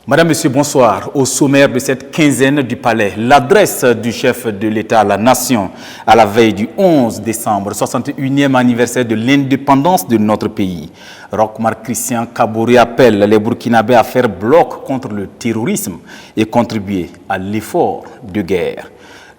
Madame, Monsieur, bonsoir. Au sommaire de cette quinzaine du Palais, l'adresse du chef de l'État à la Nation à la veille du 11 décembre, 61e anniversaire de l'indépendance de notre pays. Roch-Marc Christian Kaboré appelle les Burkinabés à faire bloc contre le terrorisme et contribuer à l'effort de guerre.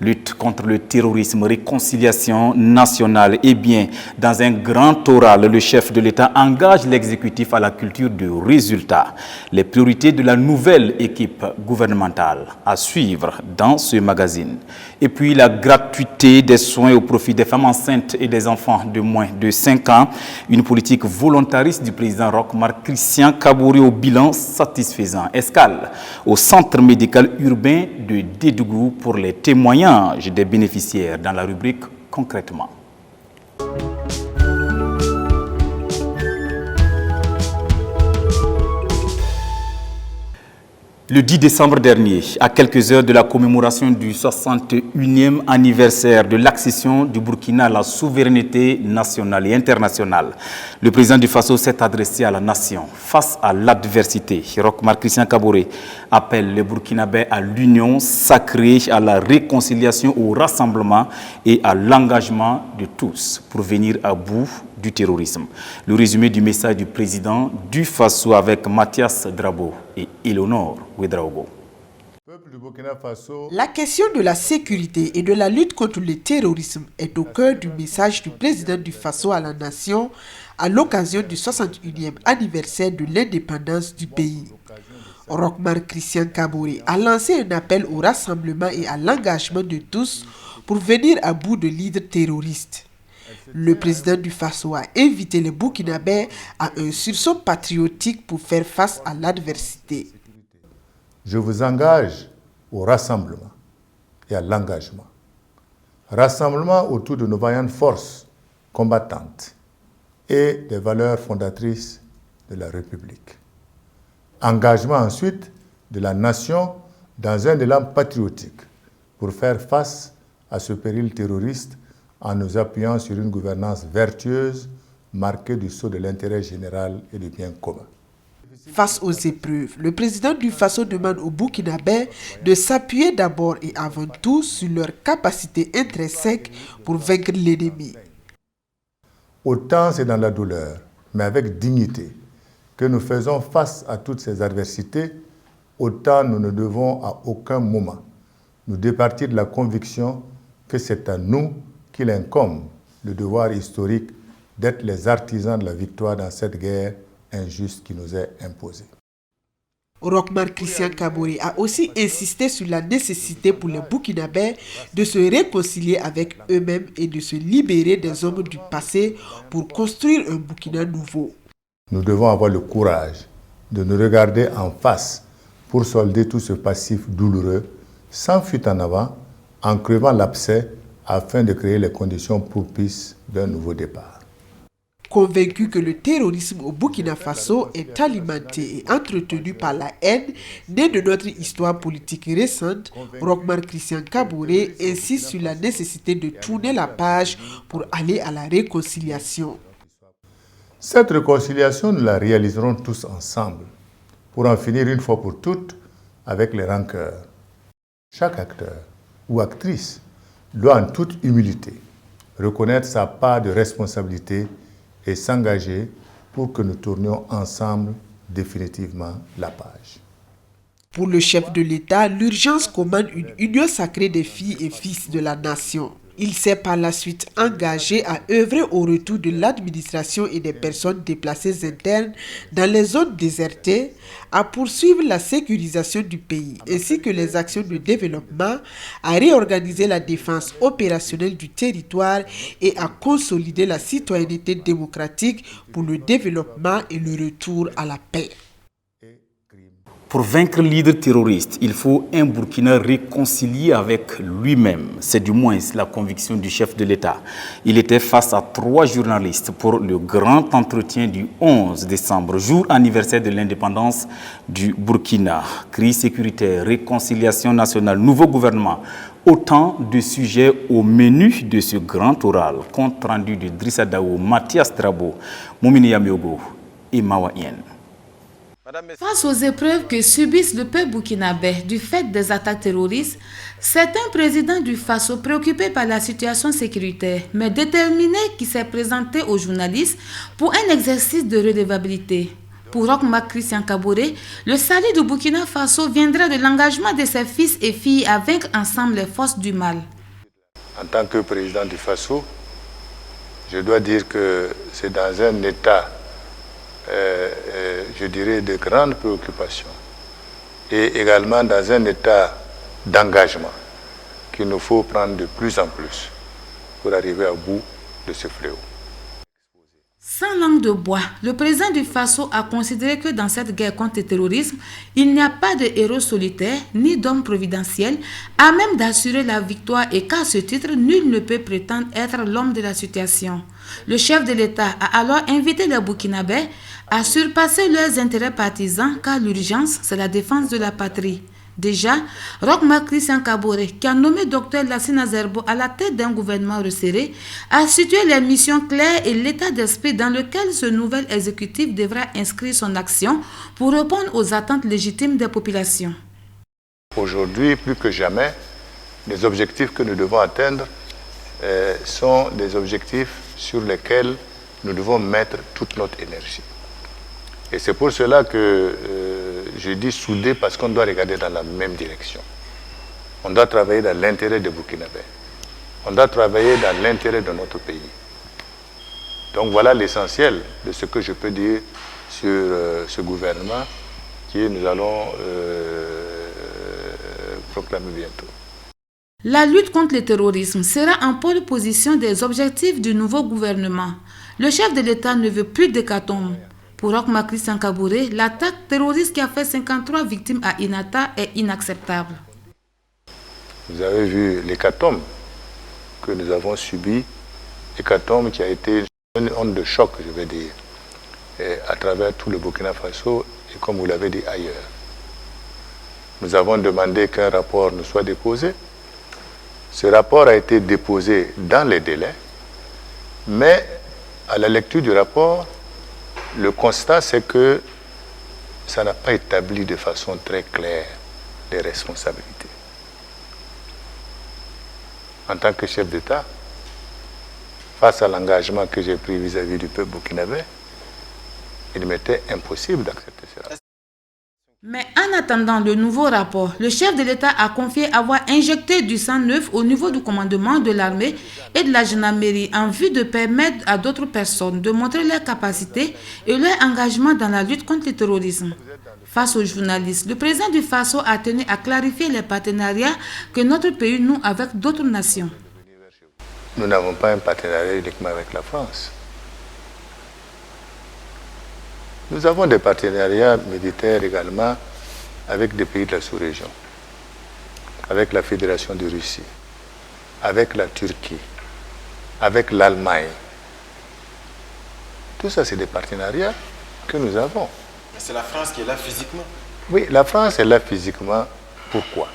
Lutte contre le terrorisme, réconciliation nationale. Eh bien, dans un grand oral, le chef de l'État engage l'exécutif à la culture de résultats. Les priorités de la nouvelle équipe gouvernementale à suivre dans ce magazine. Et puis la gratuité des soins au profit des femmes enceintes et des enfants de moins de 5 ans. Une politique volontariste du président Roch-Marc Christian Kaboré au bilan satisfaisant. Escale au centre médical urbain de Dédougou pour les témoignages des bénéficiaires dans la rubrique concrètement. Le 10 décembre dernier, à quelques heures de la commémoration du 61e anniversaire de l'accession du Burkina à la souveraineté nationale et internationale, le président du Faso s'est adressé à la nation face à l'adversité. Roch-Marc Christian Kaboré appelle les Burkinabés à l'union sacrée, à la réconciliation, au rassemblement et à l'engagement de tous pour venir à bout du terrorisme. Le résumé du message du président du Faso avec Mathias Drabo et Eleonore Ouedraogo. La question de la sécurité et de la lutte contre le terrorisme est au cœur du message du président du Faso à la nation à l'occasion du 61e anniversaire de l'indépendance du pays. Roch-Marc Christian Kaboré a lancé un appel au rassemblement et à l'engagement de tous pour venir à bout de leaders terroristes. Le président du Faso a invité les Burkinabés à un sursaut patriotique pour faire face à l'adversité. Je vous engage au rassemblement et à l'engagement. Rassemblement autour de nos vaillantes forces combattantes et des valeurs fondatrices de la République. Engagement ensuite de la nation dans un élan patriotique pour faire face à ce péril terroriste en nous appuyant sur une gouvernance vertueuse marquée du sceau de l'intérêt général et du bien commun. Face aux épreuves, le président du Faso demande aux Burkinabés de s'appuyer d'abord et avant tout sur leur capacité intrinsèque pour vaincre l'ennemi. Autant c'est dans la douleur, mais avec dignité, que nous faisons face à toutes ces adversités, autant nous ne devons à aucun moment nous départir de la conviction que c'est à nous qu'il incombe le devoir historique d'être les artisans de la victoire dans cette guerre injuste qui nous est imposée. Roch-Marc Christian Kaboré a aussi insisté sur la nécessité pour les Burkinabés de se réconcilier avec eux-mêmes et de se libérer des hommes du passé pour construire un Burkina nouveau. Nous devons avoir le courage de nous regarder en face pour solder tout ce passif douloureux, sans fuite en avant, en crevant l'abcès afin de créer les conditions propices d'un nouveau départ. Convaincu que le terrorisme au Burkina Faso est alimenté et entretenu par la haine née de notre histoire politique récente, Roch-Marc Christian Kaboré insiste sur la nécessité de tourner la page pour aller à la réconciliation. Cette réconciliation, nous la réaliserons tous ensemble pour en finir une fois pour toutes avec les rancœurs. Chaque acteur ou actrice doit en toute humilité reconnaître sa part de responsabilité et s'engager pour que nous tournions ensemble définitivement la page. Pour le chef de l'État, l'urgence commande une union sacrée des filles et fils de la nation. Il s'est par la suite engagé à œuvrer au retour de l'administration et des personnes déplacées internes dans les zones désertées, à poursuivre la sécurisation du pays, ainsi que les actions de développement, à réorganiser la défense opérationnelle du territoire et à consolider la citoyenneté démocratique pour le développement et le retour à la paix. Pour vaincre le leader terroriste, il faut un Burkina réconcilié avec lui-même. C'est du moins la conviction du chef de l'État. Il était face à 3 journalistes pour le grand entretien du 11 décembre, jour anniversaire de l'indépendance du Burkina. Crise sécuritaire, réconciliation nationale, nouveau gouvernement. Autant de sujets au menu de ce grand oral. Compte rendu de Drissa Daou, Mathias Drabo, Moumini Yamiogo et Mawa Yen. Face aux épreuves que subissent le peuple burkinabé du fait des attaques terroristes, certains présidents du Faso préoccupés par la situation sécuritaire, mais déterminés qui s'est présenté aux journalistes pour un exercice de redevabilité. Pour Roch Marc Christian Kaboré, le salut du Burkina Faso viendra de l'engagement de ses fils et filles à vaincre ensemble les forces du mal. En tant que président du Faso, je dois dire que c'est dans un état, je dirais, de grande préoccupation et également dans un état d'engagement qu'il nous faut prendre de plus en plus pour arriver au bout de ce fléau. Sans langue de bois, le président du Faso a considéré que dans cette guerre contre le terrorisme, il n'y a pas de héros solitaire ni d'homme providentiel à même d'assurer la victoire et qu'à ce titre, nul ne peut prétendre être l'homme de la situation. Le chef de l'État a alors invité les Burkinabés à surpasser leurs intérêts partisans car l'urgence, c'est la défense de la patrie. Déjà, Roch Marc Christian Kaboré, qui a nommé Dr Lassina Azerbo à la tête d'un gouvernement resserré, a situé les missions claires et l'état d'esprit dans lequel ce nouvel exécutif devra inscrire son action pour répondre aux attentes légitimes des populations. Aujourd'hui, plus que jamais, les objectifs que nous devons atteindre sont des objectifs sur lesquels nous devons mettre toute notre énergie. Et c'est pour cela que je dis soudé parce qu'on doit regarder dans la même direction. On doit travailler dans l'intérêt des Burkinabés. On doit travailler dans l'intérêt de notre pays. Donc voilà l'essentiel de ce que je peux dire sur ce gouvernement que nous allons proclamer bientôt. La lutte contre le terrorisme sera en pole position des objectifs du nouveau gouvernement. Le chef de l'État ne veut plus d'hécatombe. Pour Roch Marc Christian Kaboré, l'attaque terroriste qui a fait 53 victimes à Inata est inacceptable. Vous avez vu l'hécatombe que nous avons subi, l'hécatombe qui a été une onde de choc, je vais dire, à travers tout le Burkina Faso et comme vous l'avez dit ailleurs. Nous avons demandé qu'un rapport nous soit déposé. Ce rapport a été déposé dans les délais, mais à la lecture du rapport, le constat, c'est que ça n'a pas établi de façon très claire les responsabilités. En tant que chef d'État, face à l'engagement que j'ai pris vis-à-vis du peuple burkinabé, il m'était impossible d'accepter cela. Mais en attendant le nouveau rapport, le chef de l'État a confié avoir injecté du sang neuf au niveau du commandement de l'armée et de la gendarmerie en vue de permettre à d'autres personnes de montrer leurs capacités et leur engagement dans la lutte contre le terrorisme. Face aux journalistes, le président du Faso a tenu à clarifier les partenariats que notre pays noue avec d'autres nations. Nous n'avons pas un partenariat uniquement avec la France. Nous avons des partenariats militaires également avec des pays de la sous-région, avec la Fédération de Russie, avec la Turquie, avec l'Allemagne. Tout ça, c'est des partenariats que nous avons. C'est la France qui est là physiquement. Oui, la France est là physiquement. Pourquoi?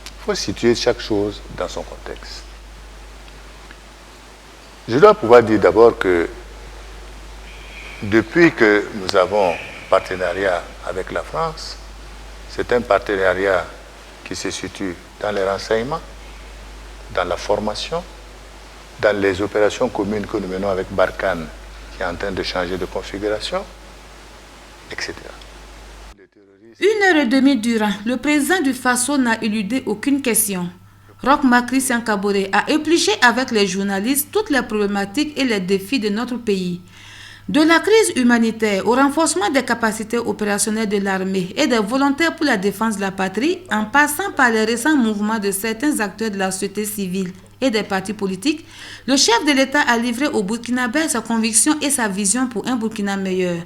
Il faut situer chaque chose dans son contexte. Je dois pouvoir dire d'abord que depuis que nous avons partenariat avec la France, c'est un partenariat qui se situe dans les renseignements, dans la formation, dans les opérations communes que nous menons avec Barkhane, qui est en train de changer de configuration, etc. 1h30 durant, le président du Faso n'a éludé aucune question. Roch Marc Christian Kaboré a épluché avec les journalistes toutes les problématiques et les défis de notre pays. De la crise humanitaire au renforcement des capacités opérationnelles de l'armée et des volontaires pour la défense de la patrie, en passant par les récents mouvements de certains acteurs de la société civile et des partis politiques, le chef de l'État a livré aux Burkinabés sa conviction et sa vision pour un Burkina meilleur.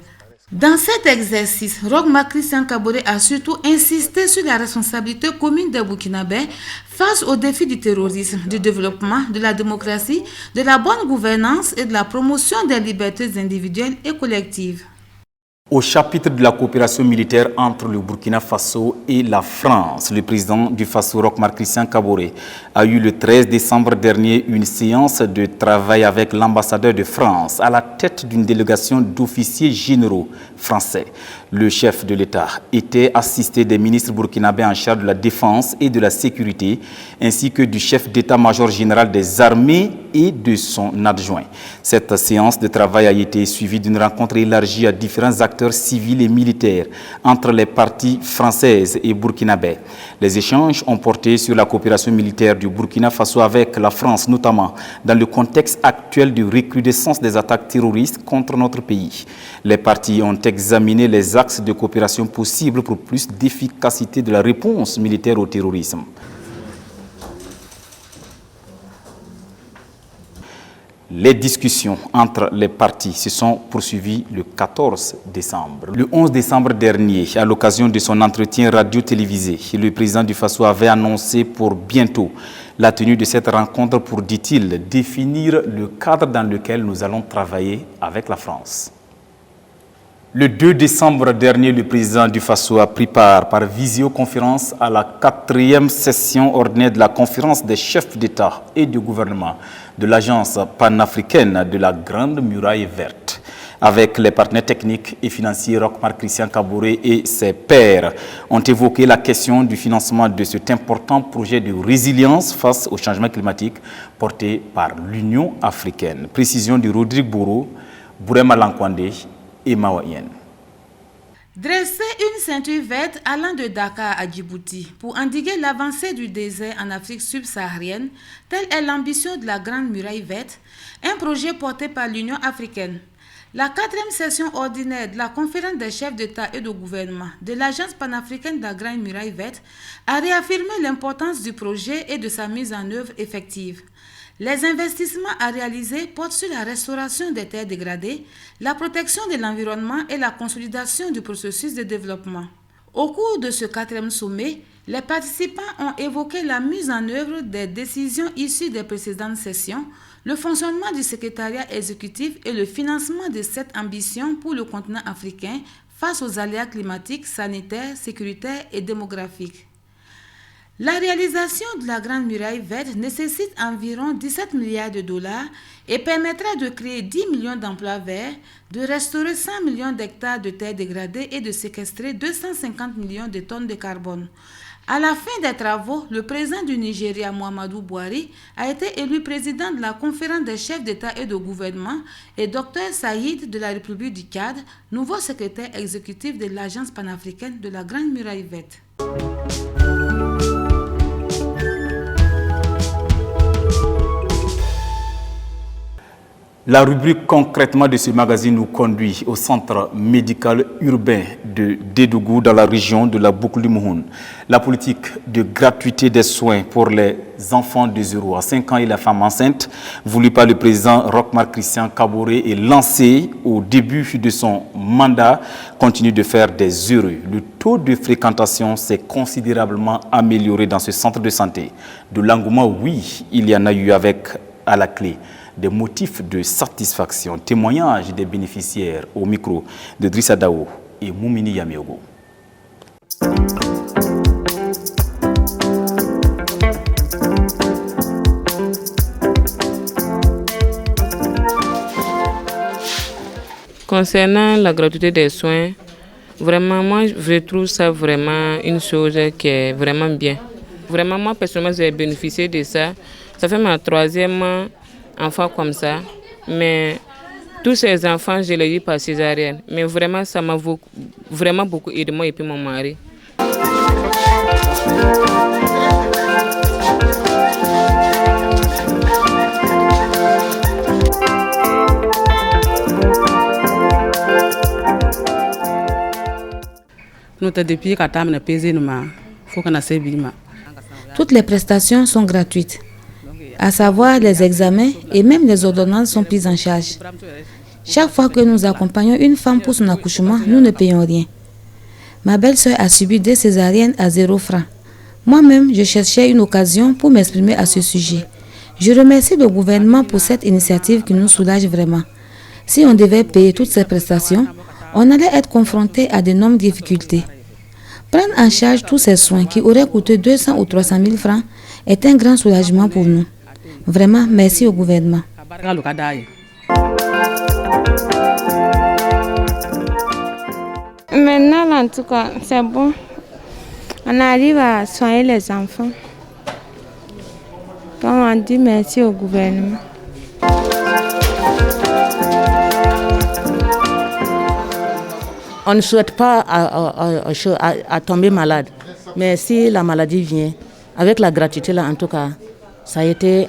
Dans cet exercice, Roch Marc Christian Kaboré a surtout insisté sur la responsabilité commune des Burkinabés face aux défis du terrorisme, du développement, de la démocratie, de la bonne gouvernance et de la promotion des libertés individuelles et collectives. Au chapitre de la coopération militaire entre le Burkina Faso et la France, le président du Faso, Roch Marc Christian Kaboré, a eu le 13 décembre dernier une séance de travail avec l'ambassadeur de France à la tête d'une délégation d'officiers généraux français. Le chef de l'État était assisté des ministres burkinabés en charge de la défense et de la sécurité, ainsi que du chef d'état-major général des armées et de son adjoint. Cette séance de travail a été suivie d'une rencontre élargie à différents acteurs civils et militaires entre les parties françaises et burkinabais. Les échanges ont porté sur la coopération militaire du Burkina Faso avec la France, notamment dans le contexte actuel de recrudescence des attaques terroristes contre notre pays. Les parties ont examiné les axes de coopération possibles pour plus d'efficacité de la réponse militaire au terrorisme. Les discussions entre les parties se sont poursuivies le 14 décembre. Le 11 décembre dernier, à l'occasion de son entretien radio-télévisé, le président du Faso avait annoncé pour bientôt la tenue de cette rencontre pour, dit-il, définir le cadre dans lequel nous allons travailler avec la France. Le 2 décembre dernier, le président du Faso a pris part par visioconférence à la 4e session ordinaire de la conférence des chefs d'État et de gouvernement de l'agence panafricaine de la Grande Muraille Verte. Avec les partenaires techniques et financiers, Roch Marc Christian Kaboré et ses pairs ont évoqué la question du financement de cet important projet de résilience face au changement climatique porté par l'Union africaine. Précision de Rodrigue Bourreau, Bourema Lankwande et Mawayen. Dresser une ceinture verte allant de Dakar à Djibouti pour endiguer l'avancée du désert en Afrique subsaharienne, telle est l'ambition de la Grande Muraille Verte, un projet porté par l'Union africaine. La 4e session ordinaire de la conférence des chefs d'État et de gouvernement de l'Agence panafricaine de la Grande Muraille Verte a réaffirmé l'importance du projet et de sa mise en œuvre effective. Les investissements à réaliser portent sur la restauration des terres dégradées, la protection de l'environnement et la consolidation du processus de développement. Au cours de ce 4e sommet, les participants ont évoqué la mise en œuvre des décisions issues des précédentes sessions, le fonctionnement du secrétariat exécutif et le financement de cette ambition pour le continent africain face aux aléas climatiques, sanitaires, sécuritaires et démographiques. La réalisation de la Grande Muraille Verte nécessite environ 17 milliards de dollars et permettra de créer 10 millions d'emplois verts, de restaurer 100 millions d'hectares de terres dégradées et de séquestrer 250 millions de tonnes de carbone. À la fin des travaux, le président du Nigeria, Muhammadu Buhari, a été élu président de la conférence des chefs d'État et de gouvernement et Dr Saïd de la République du Tchad, nouveau secrétaire exécutif de l'Agence panafricaine de la Grande Muraille Verte. La rubrique concrètement de ce magazine nous conduit au centre médical urbain de Dédougou dans la région de la Boucle du Mouhoun. La politique de gratuité des soins pour les enfants de 0 à 5 ans et la femme enceinte, voulue par le président Roch Marc Christian Kaboré et lancée au début de son mandat, continue de faire des heureux. Le taux de fréquentation s'est considérablement amélioré dans ce centre de santé. De l'engouement, oui, il y en a eu avec à la clé des motifs de satisfaction, témoignages des bénéficiaires au micro de Drissa Dao et Moumini Yamiogo. Concernant la gratuité des soins, vraiment, moi, je trouve ça vraiment une chose qui est vraiment bien. Vraiment, moi, personnellement, j'ai bénéficié de ça. Ça fait ma 3e enfant comme ça, mais tous ces enfants, je les ai eu par césarienne. Mais vraiment, ça m'a vraiment beaucoup aidé, moi et puis mon mari. Toutes les prestations sont gratuites, à savoir les examens et même les ordonnances sont prises en charge. Chaque fois que nous accompagnons une femme pour son accouchement, nous ne payons rien. Ma belle-sœur a subi des césariennes à 0 francs. Moi-même, je cherchais une occasion pour m'exprimer à ce sujet. Je remercie le gouvernement pour cette initiative qui nous soulage vraiment. Si on devait payer toutes ces prestations, on allait être confronté à d'énormes difficultés. Prendre en charge tous ces soins qui auraient coûté 200 ou 300 000 francs est un grand soulagement pour nous. Vraiment, merci au gouvernement. Maintenant, en tout cas, c'est bon. On arrive à soigner les enfants. Donc, on dit merci au gouvernement. On ne souhaite pas à tomber malade, mais si la maladie vient, avec la gratuité là, en tout cas, ça a été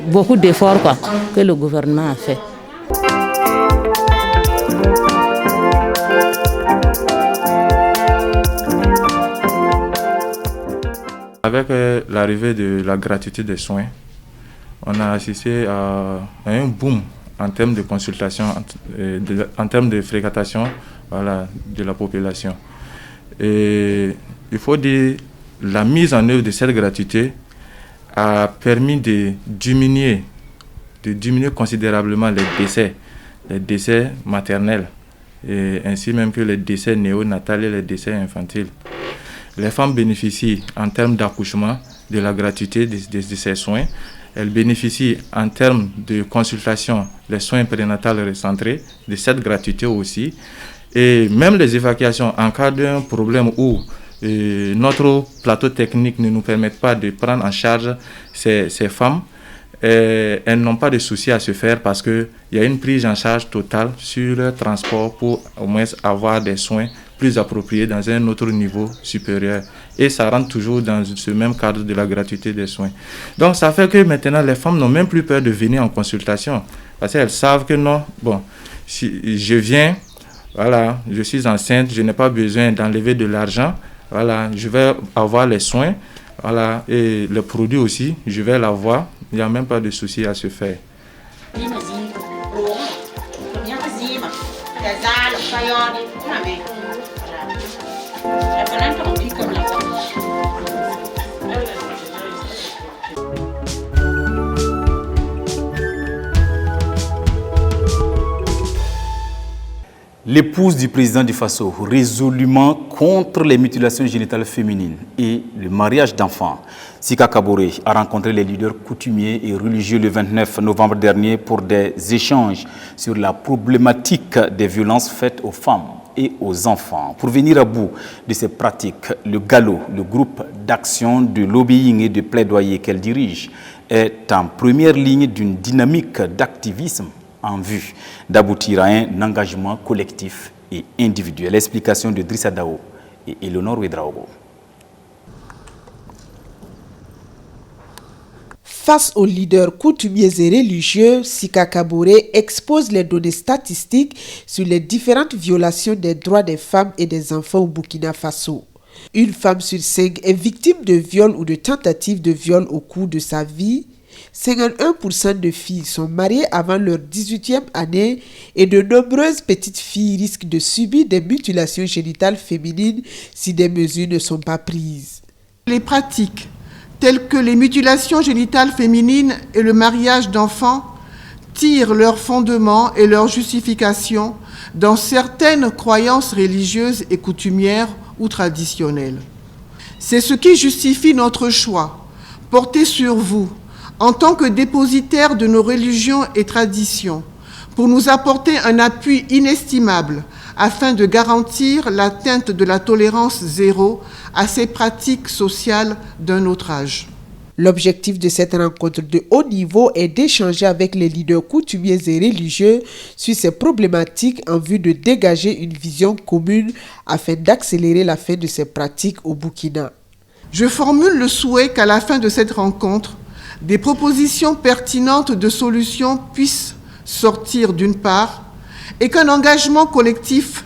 beaucoup d'efforts que le gouvernement a fait. Avec l'arrivée de la gratuité des soins, on a assisté à un boom en termes de consultation, en termes de fréquentation de la population. Et il faut dire la mise en œuvre de cette gratuité a permis de diminuer considérablement les décès maternels, et ainsi même que les décès néonatals et les décès infantiles. Les femmes bénéficient en termes d'accouchement de la gratuité de ces soins. Elles bénéficient en termes de consultation, les soins prénatals recentrés, de cette gratuité aussi. Et même les évacuations, en cas d'un problème où notre plateau technique ne nous permet pas de prendre en charge ces femmes, elles n'ont pas de souci à se faire parce qu'il y a une prise en charge totale sur le transport pour au moins avoir des soins plus appropriés dans un autre niveau supérieur. Et ça rentre toujours dans ce même cadre de la gratuité des soins. Donc ça fait que maintenant les femmes n'ont même plus peur de venir en consultation parce qu'elles savent que non, bon, si je viens, voilà, je suis enceinte, je n'ai pas besoin d'enlever de l'argent, voilà, je vais avoir les soins, voilà, et le produit aussi, je vais l'avoir, il n'y a même pas de souci à se faire. L'épouse du président du Faso, résolument contre les mutilations génitales féminines et le mariage d'enfants, Sika Kaboré a rencontré les leaders coutumiers et religieux le 29 novembre dernier pour des échanges sur la problématique des violences faites aux femmes et aux enfants. Pour venir à bout de ces pratiques, le GALO, le groupe d'action de lobbying et de plaidoyer qu'elle dirige, est en première ligne d'une dynamique d'activisme en vue d'aboutir à un engagement collectif et individuel. Explication de Drissa Dao et Eleonore Ouedraogo. Face aux leaders coutumiers et religieux, Sika Kaboré expose les données statistiques sur les différentes violations des droits des femmes et des enfants au Burkina Faso. Une femme sur 5 est victime de viol ou de tentative de viol au cours de sa vie. 51% de filles sont mariées avant leur 18e année et de nombreuses petites filles risquent de subir des mutilations génitales féminines si des mesures ne sont pas prises. Les pratiques telles que les mutilations génitales féminines et le mariage d'enfants tirent leur fondement et leur justification dans certaines croyances religieuses et coutumières ou traditionnelles. C'est ce qui justifie notre choix, porté sur vous, en tant que dépositaire de nos religions et traditions, pour nous apporter un appui inestimable afin de garantir l'atteinte de la tolérance zéro à ces pratiques sociales d'un autre âge. L'objectif de cette rencontre de haut niveau est d'échanger avec les leaders coutumiers et religieux sur ces problématiques en vue de dégager une vision commune afin d'accélérer la fin de ces pratiques au Burkina. Je formule le souhait qu'à la fin de cette rencontre, des propositions pertinentes de solutions puissent sortir d'une part et qu'un engagement collectif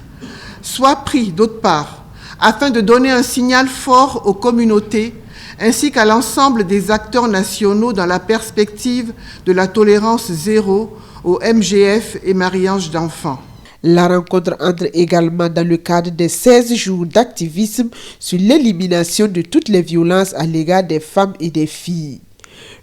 soit pris d'autre part afin de donner un signal fort aux communautés ainsi qu'à l'ensemble des acteurs nationaux dans la perspective de la tolérance zéro au MGF et mariage d'enfants. La rencontre entre également dans le cadre des 16 jours d'activisme sur l'élimination de toutes les violences à l'égard des femmes et des filles.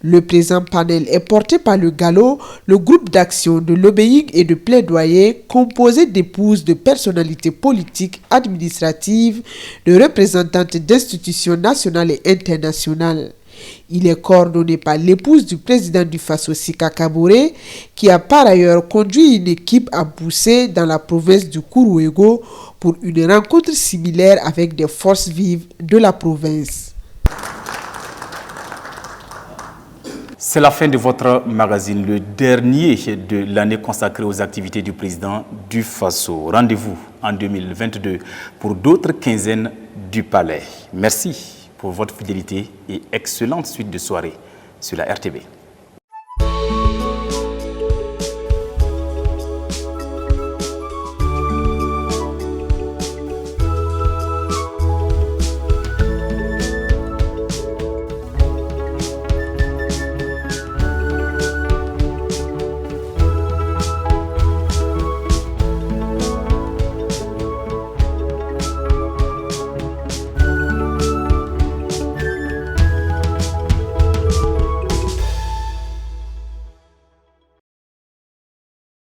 Le présent panel est porté par le GALO, le groupe d'action de lobbying et de plaidoyer composé d'épouses de personnalités politiques, administratives, de représentantes d'institutions nationales et internationales. Il est coordonné par l'épouse du président du Faso, Sika Kaboré, qui a par ailleurs conduit une équipe à Boussé dans la province du Kourouégo pour une rencontre similaire avec des forces vives de la province. C'est la fin de votre magazine, le dernier de l'année consacré aux activités du président du Faso. Rendez-vous en 2022 pour d'autres quinzaines du Palais. Merci pour votre fidélité et excellente suite de soirée sur la RTB.